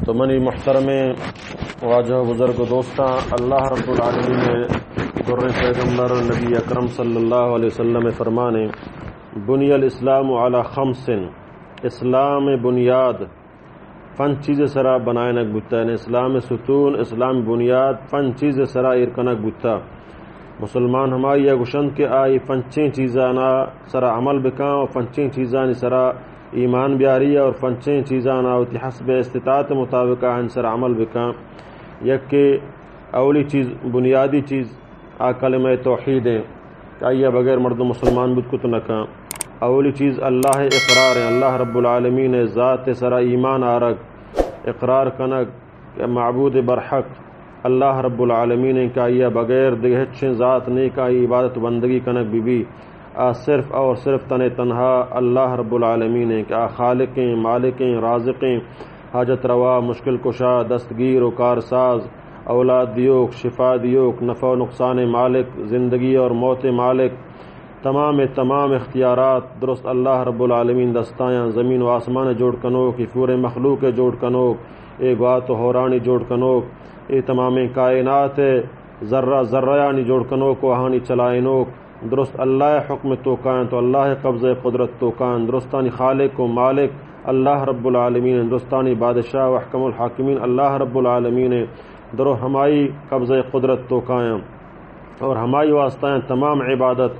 تو منی محترم واجہ بزرگ دوستاں، اللہ رب العالمین نے در پیغمبر نبی اکرم صلی اللہ علیہ وسلم فرمانے بنی الاسلام علی خمس، اسلام بنیاد فن چیز سرا بنائنک بتا، یعنی اسلام ستون، اسلام بنیاد فن چیز سرا ارکنک بتا۔ مسلمان ہمائی گشند کے آئی فنچیں چیزانا سرا عمل بکاں اور فنچیں چیزانی سرا ایمان بیاری اور فنچیں چیزانا ہوتی حسب استطاعت مطابق ان سرا عمل بکاں۔ یک کہ اولی چیز بنیادی چیز کلمہ توحید ہے کہ آئیہ بغیر مرد مسلمان بود کت نکاں۔ اولی چیز اللہ اقرار ہے، اللہ رب العالمین ذات سرا ایمان آرگ اقرار کنگ کہ معبود برحق اللہ رب العالمین کا یہ بغیر دگہچ ذات نہیں کا عبادت بندگی کنک بی صرف اور صرف تنہا اللہ رب العالمین کا خالقیں مالکیں رازقیں حاجت روا مشکل کشا دستگیر و کارساز اولاد دیوک شفا دیوک نفع و نقصان مالک زندگی اور موت مالک تمام اختیارات درست اللہ رب العالمین دستایاں زمین و آسمان جوڑ کنوک یہ پورے مخلوق جوڑ کنوک اے گوات و حورانی جوڑ کنوک اے تمام کائنات ذرہ ذرہ جوڑ کنوک و ہانی چلائنوک درست اللہ حکم توکان تو اللہ قبض قدرت توکان درستانی خالق و مالک اللہ رب العالمین درستانی بادشاہ و حکم الحاکمین اللہ رب العالمین درو ہمائی قبض قدرت توکائیں اور ہمائی واسطائیں تمام عبادت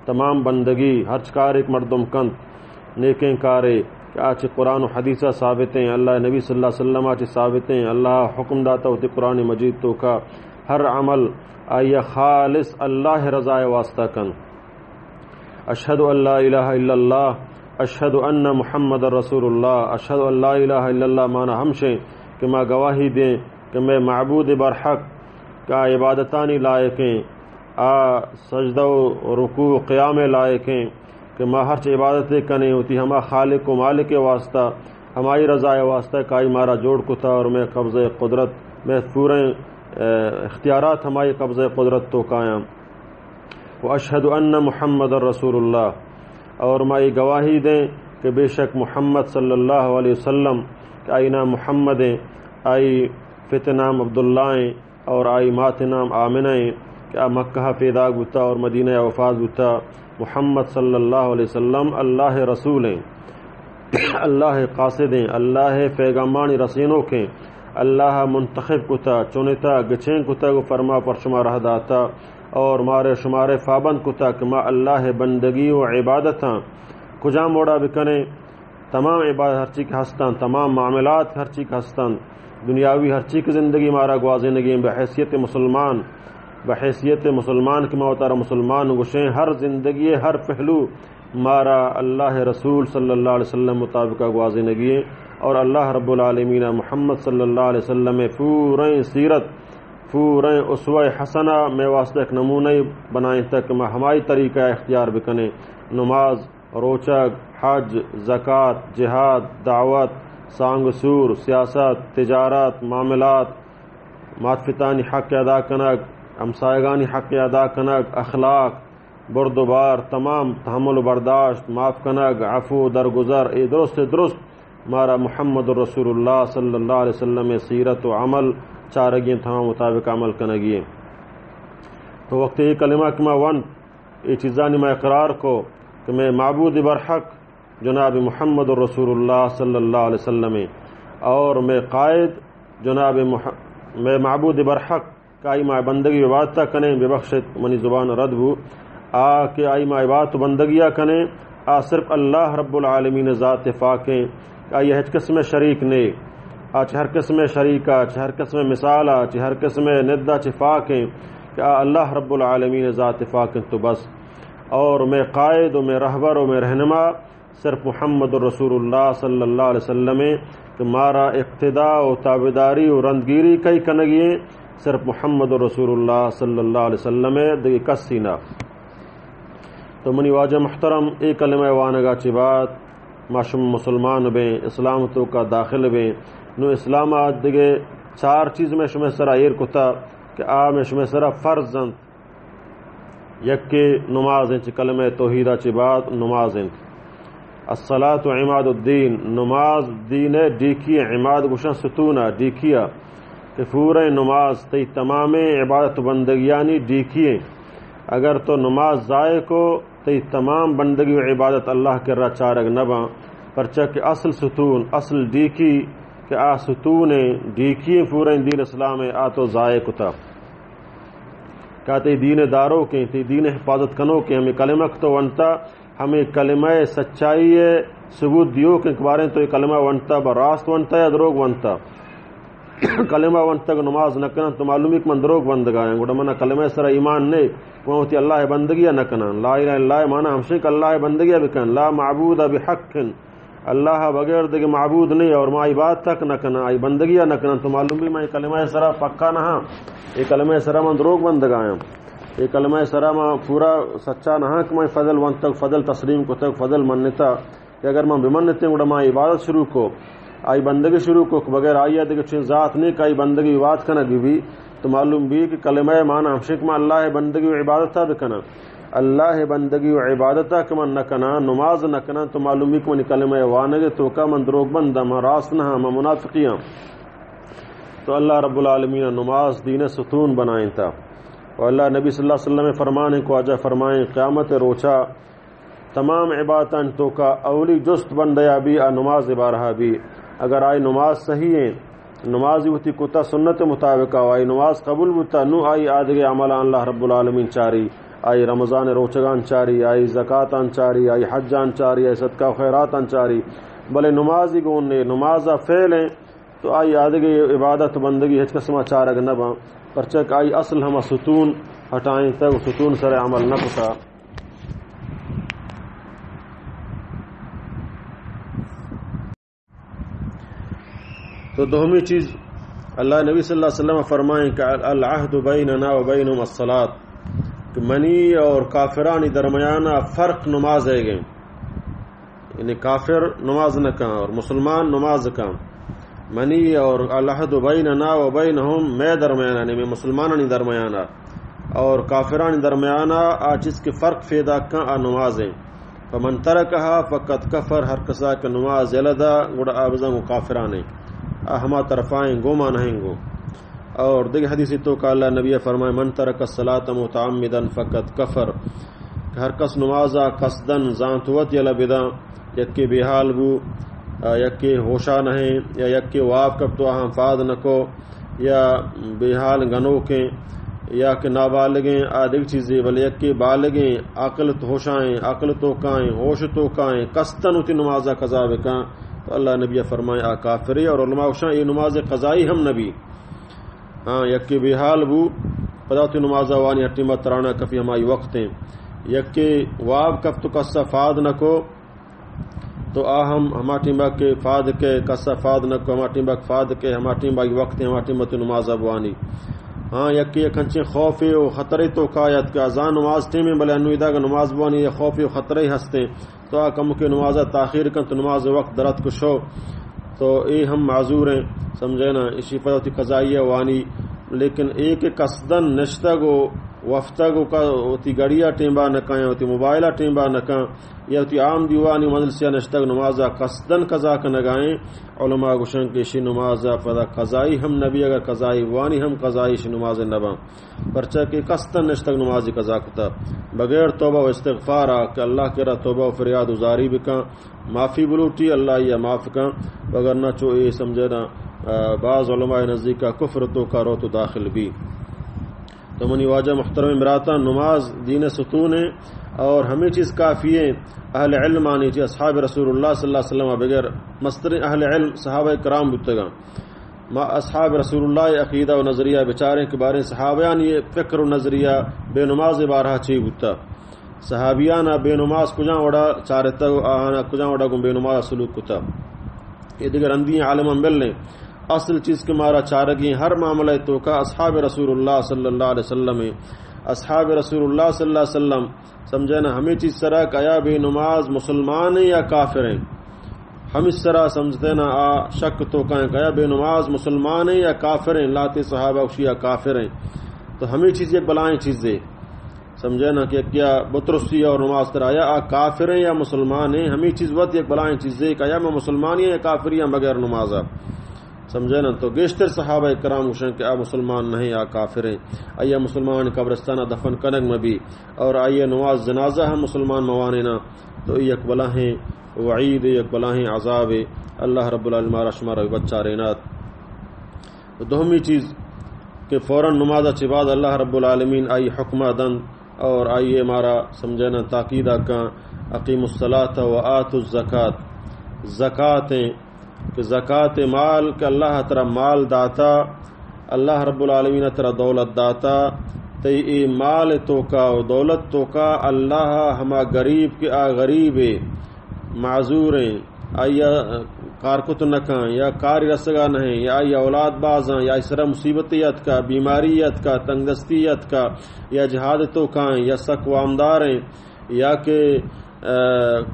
تمام بندگی ہر چکار ایک مردم کند نیکیں کارے کہ آج قرآن و حدیثہ ثابتیں اللہ نبی صلی اللہ علیہ وسلم آج ثابتیں اللہ حکم داتا ہوتی قرآن مجید تو کا ہر عمل آئیہ خالص اللہ رضا واسطہ کن۔ اشہد ان لا الہ الا اللہ اشہد ان محمد رسول اللہ، اشہد ان لا الہ الا اللہ مانا ہمشیں کہ میں گواہی دیں کہ میں معبود برحق کا عبادتانی لائقیں سجدہ و رکوع قیام لائقیں کہ میں ہر عبادتیں کنے ہوتی ہما خالق و مالک واسطہ ہماری رضا واسطہ کائی مارا جوڑ کتا اور میں قبض قدرت میں پورے اختیارات ہماری قبض قدرت تو قائم و اشہد ان محمد رسول اللہ، اور میں یہ گواہی دیں کہ بے شک محمد صلی اللہ علیہ وسلم کہ آئی نام محمد آئی فت نام عبداللہ اور آئی مات نام آمنہ کہ مکہ پیدا گتا اور مدینہ وفات گتا۔ محمد صلی اللہ علیہ وسلم اللہ رسول ہیں، اللہ قاصد ہیں، اللہ پیغامان رسینوں کے اللہ منتخب کتا چنتا گچیں کتا کو فرما پر شما رہ داتا اور مارے شمارے فابند کتا کہ ما اللہ بندگی و عبادتاں کجا موڑا بکنے تمام عبادت ہر چیز ہستان تمام معاملات ہر چیز ہستان دنیاوی ہر چیز زندگی مارا گوازندگی بحیثیت مسلمان کی موتار مسلمان گشیں ہر زندگی ہر پہلو مارا اللہ رسول صلی اللہ علیہ وسلم مطابق گوازندگی اور اللہ رب العالمین محمد صلی اللہ علیہ وسلم پوریں سیرت پوریں اسوہ حسنہ میں واسطہ ایک نمونہ بنائیں تک میں ہماری طریقہ اختیار بکنے نماز روچک حج زکوٰۃ جہاد دعوت سانگ سور سیاست تجارت معاملات ماتفتانی حق ادا کنک ہمسائگانی حق ادا کنک اخلاق بردبار تمام تحمل و برداشت معاف کنک عفو درگزر اے درست مارا محمد رسول اللہ صلی اللہ علیہ وسلم سیرت و عمل چارگیں تمام مطابق عمل کنگی تو وقت یہ کلمہ کہ میں یہ چیزانی میں اقرار کو کہ میں معبود برحق جناب محمد رسول اللہ صلی اللہ علیہ وسلم اور میں قائد جناب میں معبود برحق کہ آئی ماں بندگی عبادتہ کنے بے بخشت منی زبان رد بو کہ آئی ماں عبادت بندگیہ کنے صرف اللہ رب العالمین ذات فاکیں کہ آئی ہر قسم شریک نے آج ہر قسم شریکہ ہر قسم مثالہ ہر قسم ندہ فاکیں کہ اللہ رب العالمین ذات فاکیں تو بس اور میں قائد و میں رہبر و میں رہنما صرف محمد رسول اللہ صلی اللہ علیہ وسلم کہ مارا اقتداء و تابداری و رندگیری کئی کنگیے صرف محمد رسول اللہ صلی اللہ علیہ وسلم دگی کسینا تو منی واجہ محترم ایک کلمہ وانگا چی بات معشوم مسلمان بیں اسلام تو کا داخل بیں نو اسلام آج دگے چار چیز میں شمہ سرا ایر کتا کہ میں شمہ سرا فرض یک کے نماز ہیں چی کلمہ توحیدہ چی بات نماز ہیں الصلاۃ عماد الدین، نماز دین ڈیکھی عماد گشن ستونہ ڈیکھیا کہ پورے نماز تی تمام عبادت بندگیانی ڈیکھیے، اگر تو نماز ضائع کو تی تمام بندگی و عبادت اللہ کے را چارگ نبا، پرچہ کہ اصل ستون اصل ڈیکی کہ آ ستون ڈیکیے پورے دین اسلام آ تو ضائع کتا کہ تی دین دارو کے تی دین حفاظت کنو کے ہمیں کلمہ تو ونتا، ہمیں کلمہ سچائی ثبوت دیو کہ بارے تو یہ کلمہ ونتا براست ونتا یا دروگ ونتا کلمہ ونتا کہ نماز نہ کرنا تو معلومی کہ من دروگ بندگائیں گوڑا منا کلمہ سر ایمان نہیں وہ ہوتی اللہ بندگیہ نہ کرنا، لا الہ الا اللہ مانا ہمشہ کہ اللہ بندگیہ بکن، لا معبود بحق، اللہ بغیر دیکھ معبود نہیں اور ما عبادت تک نہ کرنا ای بندگیہ نہ کرنا تو معلوم بھی میں کلمہ سرا پکا نہ ہاں، یہ کلمہ سرا من دروگ بندگائیں، یہ کلمہ سرا میں پورا سچا نہ کہ میں فضل ون تک فضل تسلیم کو تک فضل منتا کہ اگر میں بمنتے گوڑا میں عبادت شروع کو آئی بندگی شروع کو بغیر آئیے دیکھ چیز ذات نہیں کہ آئی بندگی عبادت کنا بھی تو معلوم بھی کہ کلمہ مانا ہمشک میں اللہ بندگی و عبادت تھا بکنا، اللہ بندگی و عبادت کہ من نہ کنا نماز نہ کنا تو معلوم بھی کہ من کلمہ وانگے تو کا من دروگ بندہ من راست نہ من منافقیاں، تو اللہ رب العالمین نماز دین ستون بنائیں تھا، اور اللہ نبی صلی اللہ علیہ وسلم فرمانے کو آجا فرمائیں قیامت روچا تمام عبادتاں تو کا اولی جست بندیا بھی نماز بارہا بھی، اگر آئی نماز صحیح ہے نماز ہوتی کتا سنت مطابق آئی نماز قبول ہوتا نو آئی آدھگے عملہ اللہ رب العالمین چاری، آئی رمضان روچگان چاری، آئی زکاتان چاری، آئی حجان چاری، آئی صدقہ و خیراتان چاری، بلے نمازی گونے نمازہ فعل ہیں تو آئی آدھگے عبادت بندگی ہچ قسمہ چارگ نبا، پرچک آئی اصل ہمہ ستون ہٹائیں تک ستون سر عمل نہ کتا۔ تو دومی چیز اللہ نبی صلی اللہ علیہ وسلم فرمائیں کہ العہد بیننا و بینہم الصلاۃ، کہ منی اور کافرانی درمیانہ فرق نماز ہے گئے، یعنی کافر نماز نہ کہاں اور مسلمان نماز کہاں، منی اور العہد بیننا و بینہم میں درمیانہ یعنی میں مسلمانانی درمیانہ اور کافرانی درمیانہ آجز کے فرق فیدا کہاں نماز ہیں، فمن ترکہا فقط کفر، ہر کسا کہ نماز یلدا گوڑا آبزنگ و کافرانے ہما طرفائیں گوما نہیں گو، اور دیکھ حدیثی تو کہ اللہ نبی فرمائے من ترک الصلاۃ متعمدا فقط کفر، ہر کس نمازا قصدن زانتوت یلا بدا یکی بحال بو یکی ہوشا نہیں یا یکی واف کب تو اہم فاد نکو یا بحال گنو کے یا کہ نابالغیں آدھگ چیزیں بل یکی بالغیں عقل تو ہوشائیں عقل تو کائیں ہوش تو کائیں قصدن اتی نمازا قضا بکاں تو اللہ نبی فرمائے آ کافری، اور علماء اشاں یہ نماز قضائی ہم نبی ہاں یکی بحال بو پداتی نماز وانی ہٹی مت ترانا کفی ہمائی وقت ہیں، یکی واب کف تو کسا فاد نکو تو آہم ہما ٹیمبا کے فاد کے کسا فاد نکو ہما ٹیمبا کے فاد کے ہما ٹیمبا کی وقت ہیں ہما ٹیمت نماز وانی ہاں یکی کنچے خوفی و خطرے تو کایت کہ ازان نماز ٹیمیں بلے انویدہ کا نماز وانی یا خوفی و خطرے ہستے تو آ کم کے نمازہ تاخیر کن تو نماز وقت درد کش ہو تو اے ہم معذور ہیں سمجھے نا، اسی پر ہوتی قضائیہ وانی، لیکن ایک قصدن نشتگ و وفتگ کا ہوتی گڑیا ٹیمبا نکائیں ہوتی موبائلہ ٹیمبا نکائیں یا ہوتی عام دیوانی مدلسیہ نشتگ نمازہ قصدن قضا کا نگائیں، علماء گشن کے شی نمازہ پدا قضائی ہم نبی اگر قضائی وانی ہم قضائی شی نماز نبا، پرچہ کہ قصدن نشتگ نمازی قضا کتا بغیر توبہ و استغفارہ کہ اللہ کے را توبہ و فریاد وزاری بکاں معافی بلوٹی اللہ یا معاف کاں، بگر نہ چو اے سمجھے نا بعض علماء نزدیک کا کفر تو کا رو تو داخل بھی۔ تو منی واجہ محترم براتا نماز دین ستون ہے اور ہمیں چیز کافی ہے، اہل علم آنی چاہیے اصحاب رسول اللہ صلی اللہ علیہ وسلم بغیر مستر اہل علم صحابہ کرام بتگا ما اصحاب رسول اللہ عقیدہ و نظریہ بیچارے کے بارے صحابیان یہ فکر و نظریہ بے نماز بارہا چی بتا، صحابیان بے نماز کجاں وڑا چارتا آنا کجاں وڑا گم بے نماز سلوک کتا، یہ دیگر اندی عالم مل نے اصل چیز کے مارا چارگی ہر معاملہ تو کا اصحاب رسول اللہ صلی اللہ علیہ وسلم، اصحاب رسول اللہ صلی اللہ علیہ وسلم سمجھے نا ہمیں چیز طرح کیا بے نماز مسلمان ہیں یا کافر ہیں، ہم اس طرح سمجھتے نا شک تو کہیں کیا بے نماز مسلمان ہیں یا کافر ہیں، لاتے صحابہ شیعہ کافر ہیں، تو ہمیں چیزیں بلائیں چیزیں سمجھے نا کہ کیا بترسی اور نماز ترایا آ کافر ہیں یا مسلمان ہیں ہمیں چیز وقت ایک بلائیں چیزیں کہ یا میں مسلمان یا کافر یا بغیر نمازہ سمجھے نا تو گیشتر صحابہ کرام وشن کہ آ مسلمان نہیں آ کافر ہیں آیا مسلمان قبرستانہ دفن کنگ میں بھی اور آئیے نماز جنازہ ہم مسلمان موانے نا تو یک بلاہیں وعید یک بلاہیں عذاب اللہ رب العالمین شمار بچہ رینات تو دوہمی چیز کہ فوراً نماز کے بعد اللہ رب العالمین آئی حکمہ دن اور آئیے ہمارا سمجھنا تاکیدہ کا اقیم الصلاۃ و آتوا الزکات زکاتیں کہ زکات مال کہ اللہ ترا مال داتا اللہ رب العالمین ترا دولت داتا تی مال تو کا و دولت تو کا اللہ ہما غریب کے آ غریب معذوریں آیا کارکت نکاں یا کاری رسگا نہیں یا اولاد بازاں یا اسرا مصیبتیت کا بیماریت کا تنگدستیت کا یا جہاد تو کائیں یا سک وامداریں یا کہ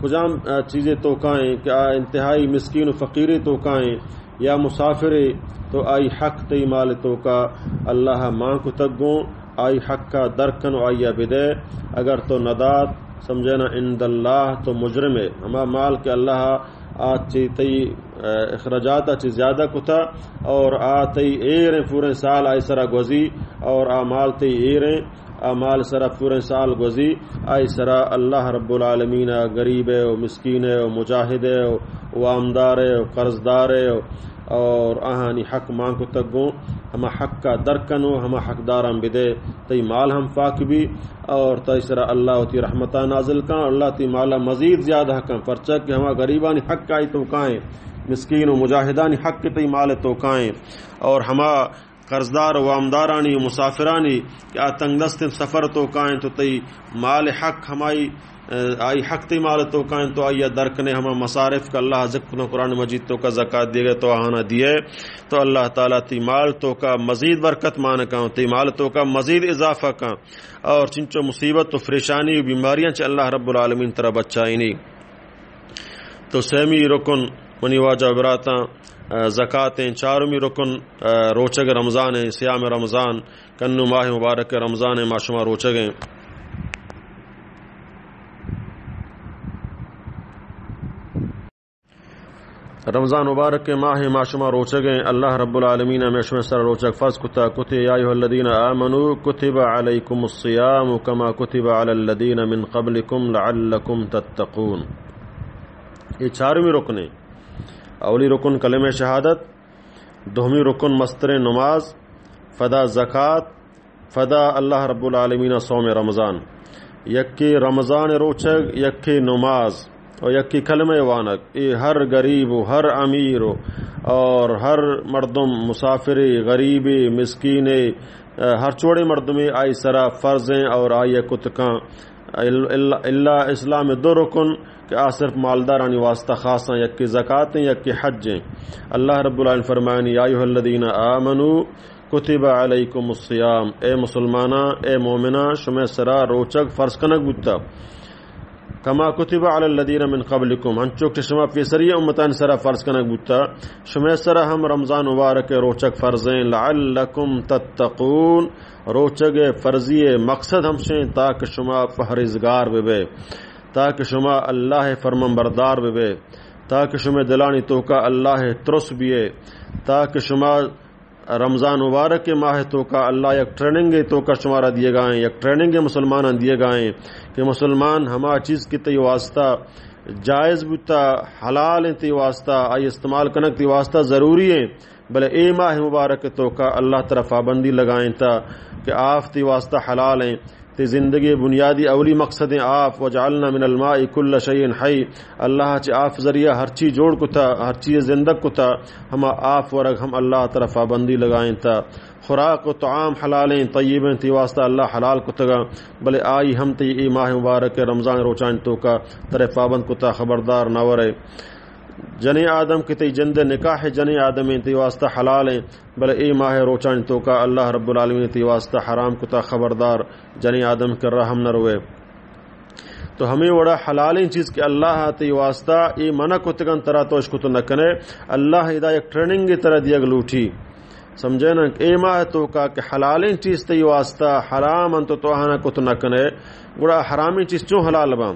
کجام چیزیں تو کائیں کہ انتہائی مسکین و فقیری تو کائیں یا مسافرے تو آئی حق تی مال تو کا اللہ ماں کو تگوں آئی حق کا درکن و آئیا بدے اگر تو ندات سمجھنا عند اللہ تو مجرم ہے ہما مال کے اللہ آتی تی اخراجات اچھی زیادہ کتا اور آتی ایریں پورے سال آئی سرا گوزی اور آمال تی ایریں آمال سرا پورے سال گوزی آئی سرا اللہ رب العالمین غریب ہے و مسکین ہے و مجاہد ہے و آمدار ہے و قرضدار ہے اور آہانی حق ماں کو تگوں ہما حق کا درکن ہو ہما حق دارم بدے تی مال ہم فاق بھی اور تیسرا اللہ تی رحمتہ نازل کاں اللہ تی مالا مزید زیادہ حقاں پرچہ کہ ہما غریبانی حق کا ہی تو کائیں مسکین و مجاہدانی حق تی مال تو کائیں اور ہما قرضدار و وامدارانی و مسافرانی کہ تنگدست سفر تو کائیں تو تی مال حق ہمائی آئی حق تی مال تو کائیں تو آئیہ درکنے ہما مصارف کا اللہ ذکر قرآن مجید تو کا زکاة دیگے تو آہانا دیئے تو اللہ تعالیٰ تی مال تو کا مزید برکت مانکاں تی مال تو کا مزید اضافہ کاں اور چنچو مصیبت و فریشانی و بیماریاں چا اللہ رب العالمین طرح بچائینی تو سیمی رکن منی واجہ براتاں زکاتیں چارمی رکن روچگ رمضان ہیں سیام رمضان کنو ماہ مبارک رمضان ہیں معشمہ روچگیں رمضان مبارک کے ماہ معشمہ روچگیں اللہ رب العالمین میں سر روچگ فرض کتا کتی یا ایھا الذین آمنوا کتب علیکم الصیام کما کتب علی الذین من قبلکم لعلکم تتقون یہ چارمی رکن اولی رکن کلمہ شہادت دوہمی رکن مستر نماز فدا زکات فدا اللہ رب العالمین صوم رمضان یکی رمضان روچگ یکی نماز اور یکی کلمہ وانک یہ ہر غریب و ہر امیر اور ہر مردم مسافری غریبی مسکینے ہر چوڑے مردمی آئی سرا فرضیں اور آئی کتکاں اللہ اسلام دو رکن کہ صرف مالدارانی واسطہ خاصاں یکی زکاتیں یکی حجیں اللہ رب العالمین فرمائنی یا ایھا الذین آمنوا کتب علیکم الصیام اے مسلمانہ اے مومنہ شمع سرا روچک فرض کنک بودتا کما کتب علی الذین من قبلکم ہنچوک شما پیسری امتان سرا فرض کنک بودتا شما سرا ہم رمضان مبارک روچک فرضیں لعلکم تتقون روچک فرضی مقصد ہمشیں تاکہ شما پرہیزگار بے تاکہ شما اللہ فرمان بردار بے تاکہ شما دلانی تو کا اللہ ترس بیے تاکہ شما رمضان مبارک کے ماہ تو کا اللہ یک ٹریننگ تو کا شمارہ دیے گائیں یک ٹریننگ مسلمان دیے گائیں کہ مسلمان ہما چیز کی تی واسطہ جائز بتا حلال تی واسطہ آئی استعمال کنک تی واسطہ ضروری ہیں بلے اے ماہ مبارک تو کا اللہ طرف پابندی لگائیں تا کہ آف تی واسطہ حلال ہیں تی زندگی بنیادی اولی مقصد آف وجعلنا من الماء کل شیء حی اللہ چ آف ذریعہ ہر چیز جوڑ کو تھا ہر چیز زندگ کو تھا ہما آف ورگ ہم اللہ طرف پابندی لگائیں تا خوراک و طعام حلالیں طیبیں تی واسطہ اللہ حلال کو تگا بلے آئی ہم تی ای ماہ مبارک رمضان روچان تو کا طرف پابند کو تا خبردار نورے جنی آدم کی تی جند نکاح جنی آدم تی واسطہ حلال ہیں بل ای ماہ روچان تو کا اللہ رب العالمین تی واسطہ حرام کتا خبردار جنی آدم کر رہا ہم نہ روے تو ہمیں وڑا حلالیں چیز کہ اللہ تی واسطہ ای منع کتگن طرح تو اشکتو نکنے اللہ ہدایت ٹریننگ طرح دیگ لوٹھی سمجھے نا اے ماہ تو کا کہ حلالیں چیز تی واسطہ حرام ان تو ہانا کت نہ کنے گڑا حرامی چیز چوں حلال با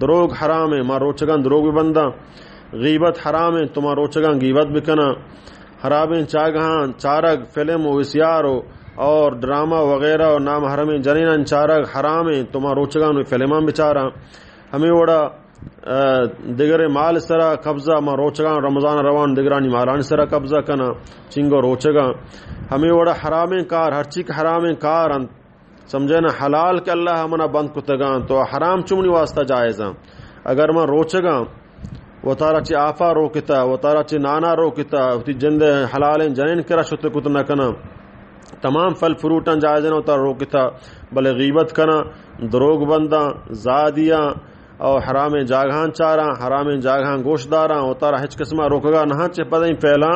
دروگ حرام ہے ما روچگان دروگ بھی بندہ غیبت حرام ہے تما روچگان غیبت بکنا حرامیں چاگہاں چارگ فلم و وسیار اور ڈرامہ وغیرہ اور نام حرمیں جنین چارگ حرامیں تما روچگان فلمان بچارا ہمیں وڑا دیگر مال سرا قبضہ ما روچگان رمضان روان دیگرانی مالان سرا قبضہ کنا چنگو روچگا ہمیں وڑا حرامیں کار ہر چیز حرامیں کار سمجھے نا حلال کہ اللہ ہمنا بند کتگان تو حرام چمنی واسطہ جائزاں اگر ما روچگا و تارا چی آفا روکتا و تارا چی نانا روکتا تی جند حلال جنین کرا شت کت نہ کنا تمام پھل فروٹاں جائزاں و تارا روکتا بلے غیبت کنا دروگ بنداں زادیاں اور حرام جاگہاں چاراں حرام جاگہاں گوشت داراں و تارا ہچ قسمہ روکگا نہاں چے پدیں پھیلاں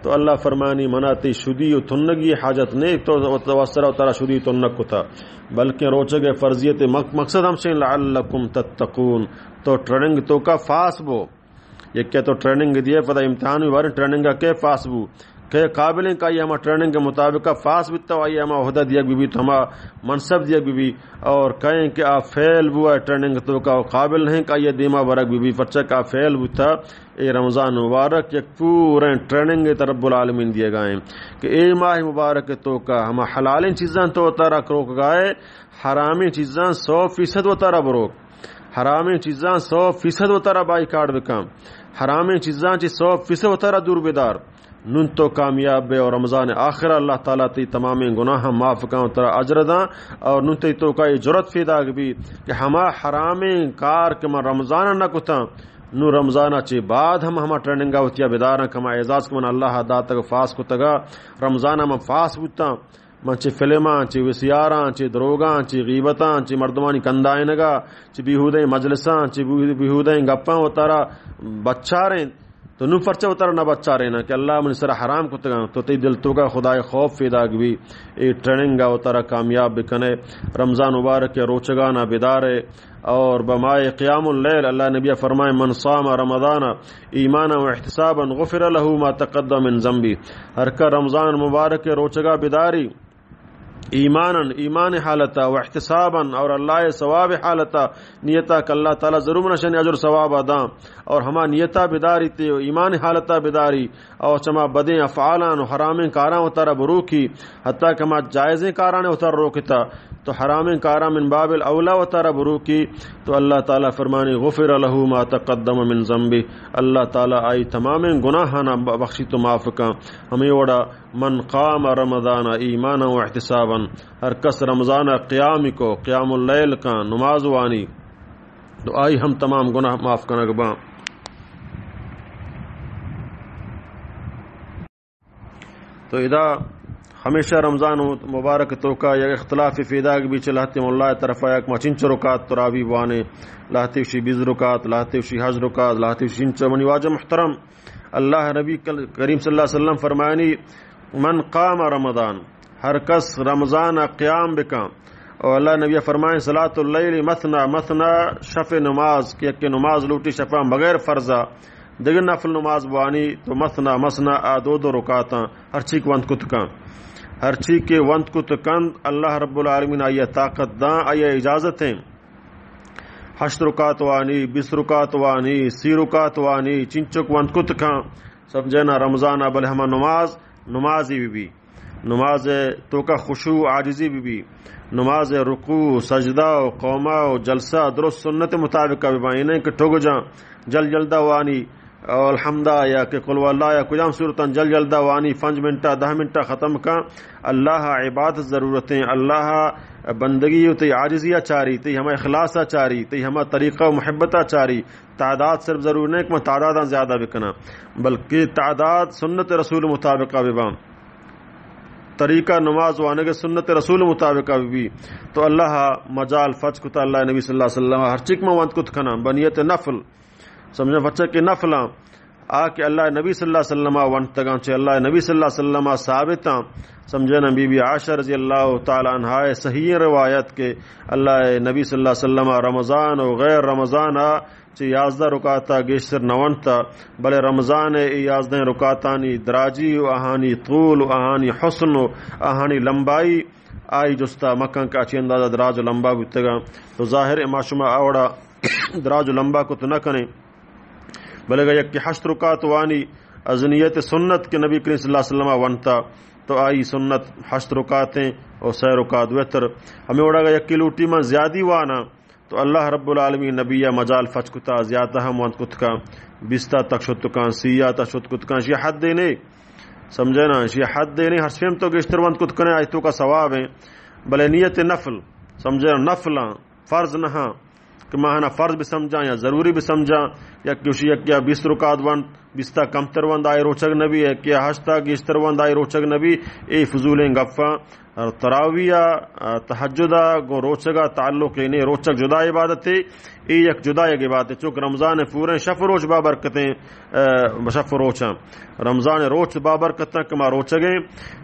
تو اللہ فرمانی مناتی شدی و تھنگی حاجت نہیں تو وسرا و تارا شدی تھنگ کتا بلکہ روچگے فرضیت مقصد ہم سے لعلکم تتقون تو ٹریننگ تو کا فاس بو یہ کیا تو ٹریننگ دیے پتہ امتحان بھی بارے ٹریننگ کا کے فاس بو کہ قابلیں کا یہ ہما ٹریننگ کے مطابق فاس بھی تو یہ ہما عہدہ دیا بھی تو ہما منصب دیا بھی اور کہیں کہ آپ فیل ہوا ٹریننگ تو کا قابل نہیں کا یہ دیما برک بھی فرچہ کا فیل بھی تھا اے رمضان مبارک ایک پورے ٹریننگ رب العالمین دیے گئے کہ اے ماہ مبارک تو کا ہما حلالیں چیزاں تو تارا روک گائے حرامی چیزاں 100% و تارا بروک حرامی چیزاں 100% و تارا بائی کارڈ بکام حرامی چیزاں چی 100% و تارا دور بیدار نن تو کامیاب بے اور رمضان آخر اللہ تعالیٰ تی تمام گناہ معاف کاؤں ترا اجر داں اور نن تی تو کا جرت فیدا بھی کہ ہما حرام کار کہ من رمضان نہ کتا نو رمضان چی بعد ہما ٹریننگا ہوتیا بیداراں کما اعزاز کمن اللہ دا تک فاس کتگا رمضان ہم فاس بوتا من چی فلماں چی وسیاراں چی دروگاں چی غیبتاں چی مردمانی کندائنگا چی بیہودیں مجلساں چی بیہودیں گپاں و تارا بچاریں تو نو فرچہ اتر نہ بچا رہنا کہ اللہ من سر حرام کو تگا تو تی دل تو کا خدای خوف فیدا بھی اے ٹریننگ اترا کامیاب بکنے رمضان مبارک کے روچگانا بیدارے اور بمائے قیام اللیل اللہ نبی فرمائے من صام رمضان ایمانا و احتسابا غفر له ما تقدم من ذنبی ہر کا رمضان مبارک کے روچگا بیداری ایمان حالتا و احتسابا اور اللہ ثواب حالتا نیتا کہ اللہ تعالی ضرور نشن اجر ثواب ادا اور ہما نیتا بیداری تے ایمان حالتا بیداری اور چما بدیں افعالان و حرامیں کاراں اتر بروکی حتیٰ کہ ہما جائزیں کاراں اتر روکتا تو حرام کارا من باب الاولا و تارا بروکی تو اللہ تعالی فرمانی غفر له ما تقدم من ذنبی اللہ تعالی آئی تمام گناہانا بخشی تو معاف کا ہمیں وڑا من قام رمضان ایمانا و احتسابا ہر کس رمضان قیام کو قیام اللیل کا نماز وانی تو آئی ہم تمام گناہ معاف کرنا با تو ادا ہمیشہ رمضان مبارک تو کا یک اختلاف فیدا بھی چلاتے اللہ طرف یک مچنچ رکات تراوی وانے لاہتی شی 20 رکات لاہتی شی حج رکات لاہتی شی منی واجب محترم اللہ نبی کریم صلی اللہ علیہ وسلم فرمانی من قام رمضان ہر کس رمضان قیام بکا اور اللہ نبی فرمائیں صلاۃ اللیل مثنا مثنا شفع نماز کہ نماز لوٹی شفا بغیر فرضہ دیگر نفل نماز بوانی تو مثنا مثنا دو رکاتاں ہر چیک وند کت کا ہر چیز کے وند کو تکند اللہ رب العالمین آئیے طاقت داں آئیے اجازتیں 8 رکات وانی 20 رکات وانی 30 رکات وانی چنچک وند کو تکاں سمجھنا رمضان بل ہما نمازی بھی نماز تو کا خشوع عاجزی بھی نماز رکوع سجدہ و قومہ و جلسہ درست سنت مطابق بھی نہیں کہ ٹھگ جاں جلدہ وانی اور الحمدہ یا کہ قل واللہ یا کجام صورتاً جلدہ وانی 5 منٹہ 10 منٹہ ختم کا اللہ عبادت ضرورتیں اللہ بندگی تی عاجزیہ چاری تی ہمیں اخلاصہ چاری تی ہمیں طریقہ محبتہ چاری تعداد صرف ضرور نہیں کہ میں تعداداں زیادہ بکنا بلکہ تعداد سنت رسول مطابقہ ببام طریقہ نماز وانے کے سنت رسول مطابقہ بھی تو اللہ مجال فج کتا اللہ نبی صلی اللہ علیہ وسلم ہر چک میں وانت کت کھنا بنیت نفل سمجھے بچہ کے نفلاں کہ اللہ نبی صلی اللہ علیہ وسلم ونتگاں چے اللہ نبی صلی اللہ علیہ وسلم ثابتاں سمجھنا بی بی عائشہ رضی اللہ تعالی عنہا صحیح روایت کے اللہ نبی صلی اللہ علیہ وسلم رمضان و غیر رمضان چے 11 رکعتا گیشتر نونتا بلے رمضان 11 رکعتانی دراجی و آہانی طول و آہانی حسن و آہانی لمبائی آئی جستا مکان کا اچھی اندازہ دراج و لمبا بتگا تو ظاہر ما شما آوڑا دراج و لمبا کو تو نہ کریں بلے گا یک 8 رکعت وانی ازنیت سنت کے نبی کریم صلی اللہ علیہ وسلم ونتا تو آئی سنت 8 رکعتیں اور 6 رکعت وتر ہمیں اڑا گا یک لوٹی میں زیادی وانا تو اللہ رب العالمین نبی مجال فچ کتا زیادہ ہم وانت کتکا بستا تک شد کان سیا تک شد کتکان شی حد دینے سمجھے نا شی حد دینے ہر شیم تو گشتر وانت کتکنے آیتوں کا ثواب ہے بلے نیت نفل سمجھے نا نفلاں فرض نہ کہ ماہنا فرض بھی سمجھا یا ضروری بھی سمجھا یا کیوشی یا 20 رکعت وند بستا کم تر وند آئے روچک نبی ہے کہ 8 گیشتر وند آئے روچک نبی اے فضولیں گفا تراویہ تہجدہ گو روچگا تعلق نہیں روچک جدا عبادت ہے اے یک جدا یک عبادت ہے چونکہ رمضان پورے شف روچ بابرکتیں شف روچاں رمضان روچ بابرکتاں کما روچگیں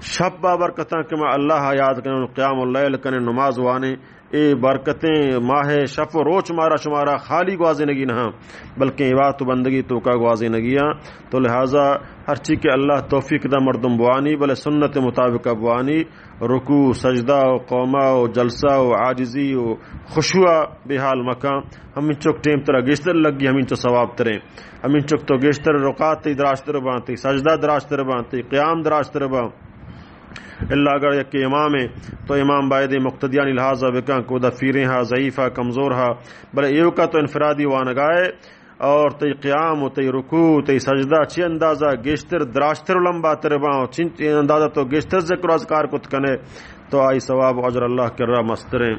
شف بابرکتاں کما اللہ یاد کریں قیام اللیل کریں نماز وانے اے برکتیں ماہ شف و روچ مارا شمارا خالی گوازے نگی نہ بلکہ عبادت و بندگی تو کا گوازے نگیاں تو لہٰذا ہر چیز کے اللہ توفیق دا مردم بوانی بلے سنت مطابق بوانی رکوع سجدہ و قومہ و جلسہ و عاجزی و خشوع بحال مکان ہمیں چک ٹیم ترہ گیشتر لگی ہمیں چو ثواب تریں ہمیں چک تو گیشتر رکعت دراشتر بانتی سجدہ دراشتر بانتی قیام دراشتر بانتی اللہ اگر یک امام ہے تو امام باید مقتدیانی لحاظہ بکاں کو دا فیریں ہا ضعیفہ کمزور ہا بلے ایو کا تو انفرادی وانگائے اور تی قیام و تی رکوع تی سجدہ چی اندازہ گیشتر دراشتر لمبا ترباں چی اندازہ تو گیشتر ذکر و اذکار کت کنے تو آئی ثواب و اجر اللہ کر رہا مستریں